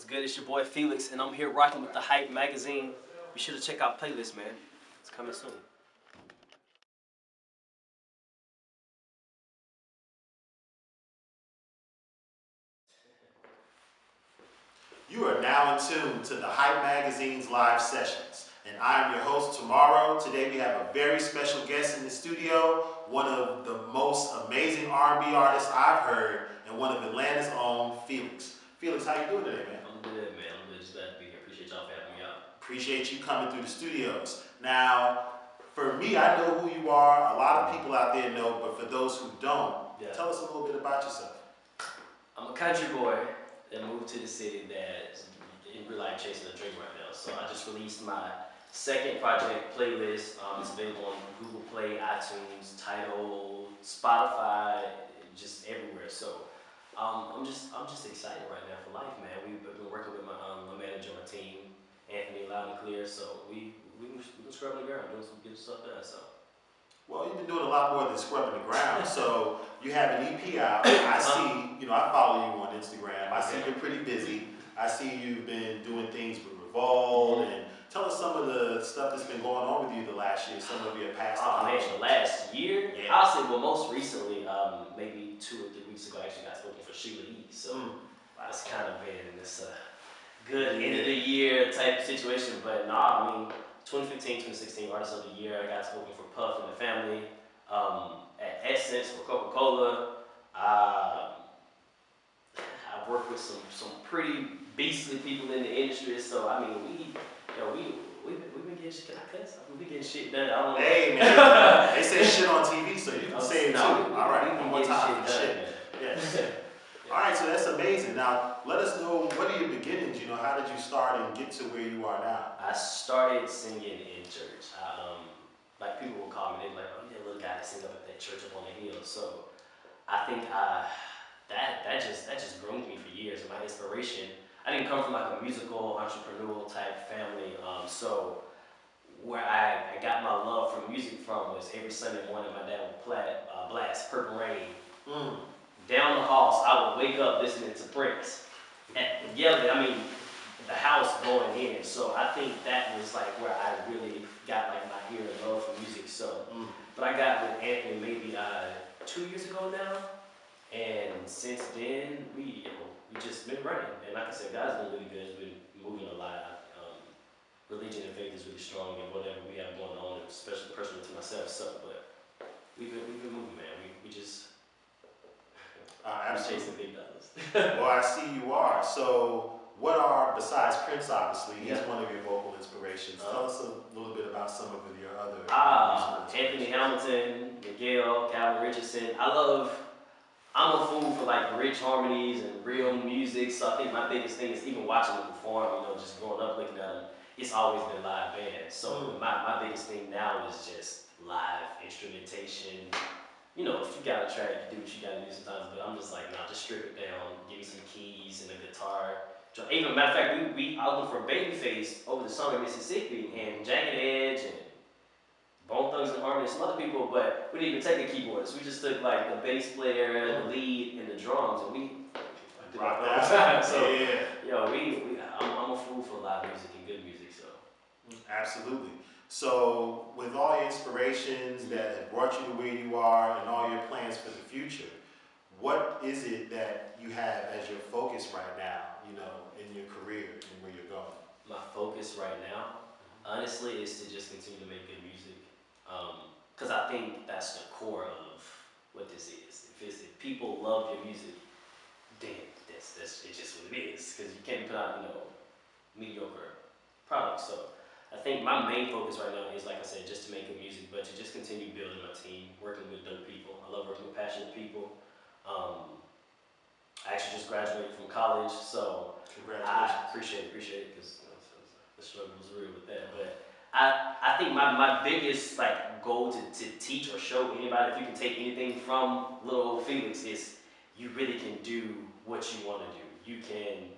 What's good? It's your boy Felixx, and I'm here rocking with the Hype magazine. Be sure to check out playlist, man. It's coming soon. You are now in tune to the Hype Magazine's live sessions. And I am your host, T.M.R. Today we have a very special guest in the studio, one of the most amazing R&B artists I've heard, and one of Atlanta's own, Felixx. Felixx, how you doing today, man? I'm good, man. I'm good. Just glad to be here. Appreciate y'all for having me out. Appreciate you coming through the studios. Now, for me, I know who you are. A lot of people out there know, but for those who don't, tell us a little bit about yourself. I'm a country boy that moved to the city that's in real life chasing a dream right now. So I just released my second project, Playlist. It's available on Google Play, iTunes, Tidal, Spotify, just everywhere. So I'm just excited right now for life, man. We've been working with my manager on my team, Anthony Loud and Clear. So we've been scrubbing the ground, doing some good stuff there. So. Well, you've been doing a lot more than scrubbing the ground. So you have an EP out. I see, I follow you on Instagram. I see you're pretty busy. I see you've been doing things with Revolve. And tell us some of the stuff that's been going on with you the last year, some of your past accomplishments. The last year? Yeah. I'll say, well, most recently, maybe 2 or 3 weeks ago, I actually got spoken for Sheila E. So that's kind of been this good end of the year type situation. But no, I mean, 2015, 2016 Artist of the Year. I got spoken for Puff and the Family, at Essence for Coca-Cola. I've worked with some pretty beastly people in the industry. So I mean, we've been getting shit. Can I cuss? We've been getting shit done. I don't know. Hey man, they say shit on TV, so you can say it too. All right, one more time for shit. Yes. All right, so that's amazing. Now, let us know, what are your beginnings? How did you start and get to where you are now? I started singing in church. Like people will call me, they're like, "Oh, you're that little guy that sings up at that church up on the hill." So I think that just groomed me for years. And my inspiration, I didn't come from like a musical, entrepreneurial type family. So where I got my love for music from was every Sunday morning my dad would blast Purple Rain. Down the halls, I would wake up listening to Prince. Yelling, the house going in. So I think that was like where I really got like my ear and love for music. So, but I got with Anthony maybe 2 years ago now, and since then we just been running. And like I said, God's been really good. It's been moving a lot. Religion and faith is really strong in whatever we have going on, especially personally to myself. So, but we've been moving, man. We just. Absolutely. Chasing big dollars. Well, I see you are. So, what are, besides Prince, obviously, he's one of your vocal inspirations. Tell us a little bit about some of your other Anthony Hamilton, Miguel, Calvin Richardson. I'm a fool for like rich harmonies and real music. So I think my biggest thing is even watching them perform, just growing up looking at them, it's always been live band. So my biggest thing now is just live instrumentation. If you got a track, you do what you gotta do sometimes, but I'm just like, nah, just strip it down, give me some keys and a guitar. Even, matter of fact, I was looking for Babyface over the summer in Mississippi, and Jagged Edge, and Bone Thugs and Harmony, and some other people, but we didn't even take a keyboardist. We just took like the bass player, the lead, and the drums, and we rock that. So, I'm a fool for live music and good music, so. Absolutely. So, with all your inspirations that have brought you to where you are and all your plans for the future, what is it that you have as your focus right now, in your career and where you're going? My focus right now, honestly, is to just continue to make good music. Because I think that's the core of what this is. If people love your music, then it's just what it is. Because you can't put out, mediocre products. So I think my main focus right now is, like I said, just to make good music, but to just continue building my team, working with dope people. I love working with passionate people. I actually just graduated from college, so I appreciate it, because the struggle was real with that. But I think my biggest goal to teach or show anybody, if you can take anything from little old Felixx, is you really can do what you want to do. You can,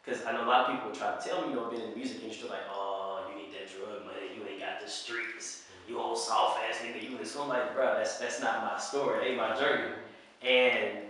because I know a lot of people try to tell me, been in the music industry, like, oh, you need that drug money, you ain't got the streets, you old soft ass nigga, you this. So I'm like, bro, that's not my story, it ain't my journey. And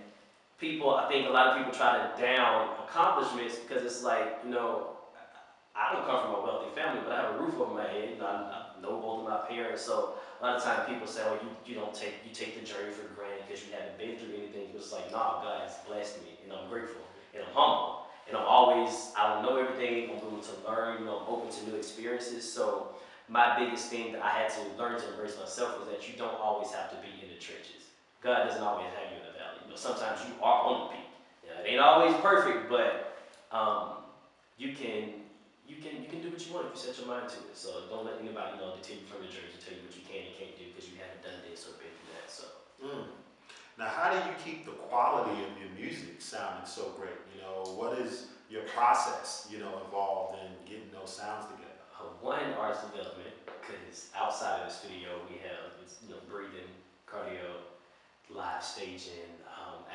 I think a lot of people try to down accomplishments because it's like, I don't come from a wealthy family, but I have a roof over my head. I know both of my parents, so a lot of times people say, "Oh, you take the journey for granted because you haven't been through anything." But it's like, nah, God has blessed me, and I'm grateful, and I'm humble, and I don't know everything. I'm willing to learn. I'm open to new experiences. So my biggest thing that I had to learn to embrace myself was that you don't always have to be in the trenches. God doesn't always have you in the valley. Sometimes you are on the peak. It ain't always perfect, but you can you can do what you want if you set your mind to it. So don't let anybody deter you from your journey to tell you what you can and can't do because you haven't done this or been through that. So Mm. Now, how do you keep the quality of your music sounding so great? What is your process, involved in getting those sounds together? one, artist development, because outside of the studio we have breathing, cardio, live staging,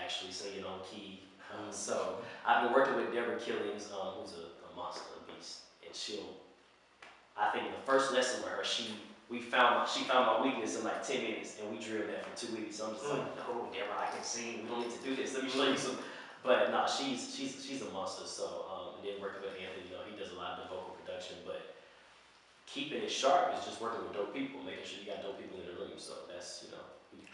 actually singing on key. So I've been working with Deborah Killings, who's a monster, a beast, and I think the first lesson with her, she found my weakness in like 10 minutes, and we drilled that for 2 weeks. So I'm just like, no, Deborah, I can sing. We don't need to do this. Let me show you some. But no, she's a monster. So and then working with Anthony, he does a lot of the vocal production, but keeping it sharp is just working with dope people, making sure you got dope people in the room. So that's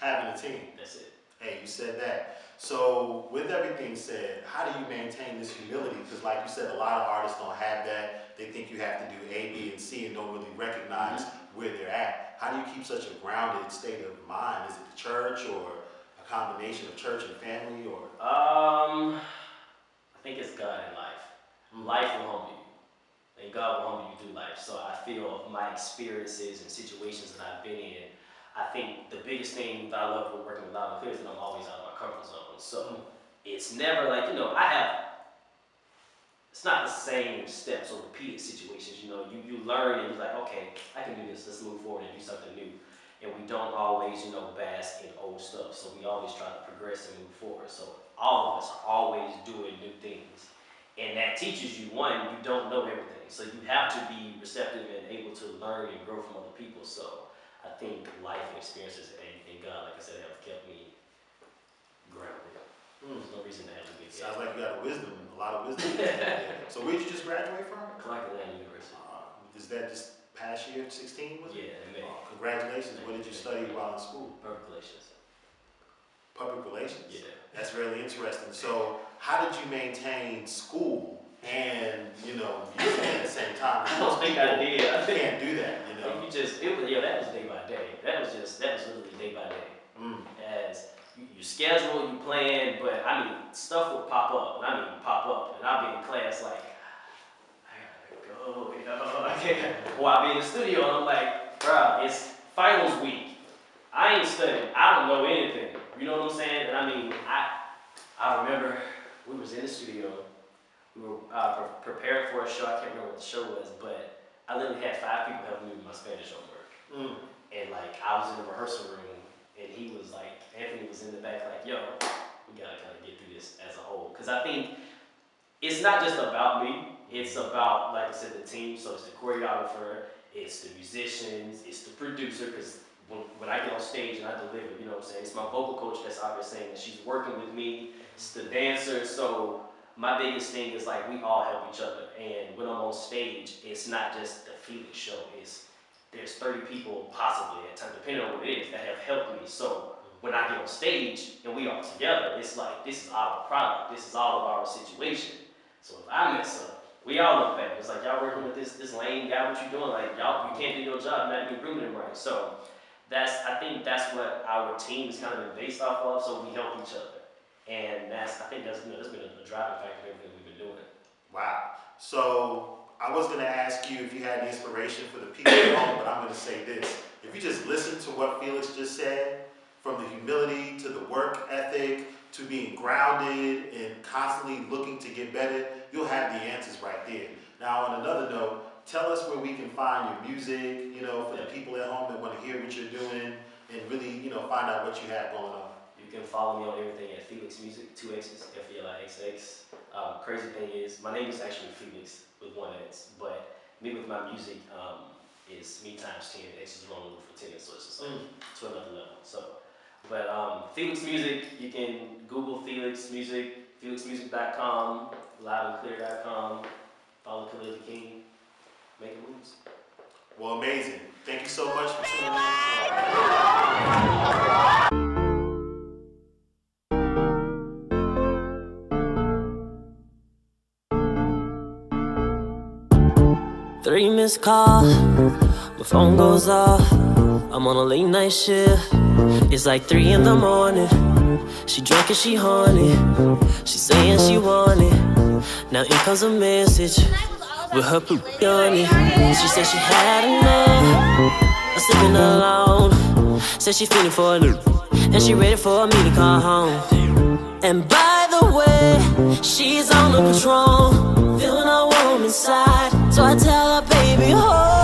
Having a team. that's it. Hey, you said that. So, with everything said, how do you maintain this humility? Because, like you said, a lot of artists don't have that. They think you have to do A, B, and C and don't really recognize where they're at. How do you keep such a grounded state of mind? Is it the church or a combination of church and family? Or I think it's God in life. Life will humble you, and God will humble you through life. So I feel my experiences and situations that I've been in. I think the biggest thing that I love with working with loud and clear is that I'm always out of my comfort zone. So it's never like it's not the same steps or repeated situations. You learn and you're like, okay, I can do this. Let's move forward and do something new. And we don't always bask in old stuff. So we always try to progress and move forward. So all of us are always doing new things. And that teaches you, one, you don't know everything. So you have to be receptive and able to learn and grow from other people. So I think life and experiences and God, like I said, have kept me grounded. There's no reason to have a big head. Sounds like you got a lot of wisdom. So where did you just graduate from? Clark Atlanta University. Is that just past year, 16, was it? Yeah, in May. Congratulations. What did you study while in school? Public relations. Public relations? Yeah. That's really interesting. So how did you maintain school and, music at the same time? I don't think I did. I think can't do that, that was day by day. That was literally day by day. As you schedule, you plan, but stuff will pop up. And I'll be in class like, I gotta go, I can't. Or I'll be in the studio and I'm like, bruh, it's finals week. I ain't studying. I don't know anything. You know what I'm saying? And I remember we was in the studio. We were preparing for a show. I can't remember what the show was, but I literally had 5 people helping me with my Spanish homework. And I was in the rehearsal room, and Anthony was in the back like, yo, we gotta kind of get through this as a whole. Because I think it's not just about me. It's about, like I said, the team. So it's the choreographer, it's the musicians, it's the producer. Because when I get on stage and I deliver, you know what I'm saying? It's my vocal coach that's out there saying that she's working with me. It's the dancer. So my biggest thing is we all help each other. And when I'm on stage, it's not just the Felixx show. There's 30 people possibly at time, depending on what it is, that have helped me. So when I get on stage and we are together, it's like this is our product. This is all of our situation. So if I mess up, we all look bad. It's like y'all working with this lame guy. What you doing? Y'all, you can't do your job. You're not even grooming him right. So I think that's what our team is kind of been based off of. So we help each other. And that's been a driving factor of everything we've been doing. Wow. So I was going to ask you if you had any inspiration for the people at home, but I'm going to say this. If you just listen to what Felixx just said, from the humility to the work ethic to being grounded and constantly looking to get better, you'll have the answers right there. Now, on another note, tell us where we can find your music, for the people at home that want to hear what you're doing and really, find out what you have going on. You can follow me on everything at Felixx Music, 2 X's, Felixx. Crazy thing is, my name is actually Felixx with 1 X, but me with my music is me times 10, X is wrong for 10, so it's just to another level. So But Felixx Music, you can Google Felixx Music, felixmusic.com, loudandclear.com, follow Khalil the King, making moves. Well, amazing. Thank you so much for tuning in. Three missed calls, my phone goes off. I'm on a late night shift. It's like 3 in the morning. She drunk and she horny. She saying she want it. Now in comes a message with her poop on it. She said she had enough. I'm sleeping alone. Said she feeling for a new, and she ready for me to come home. And by the way, she's on the Patron, feeling all warm inside. So I tell her, baby, hold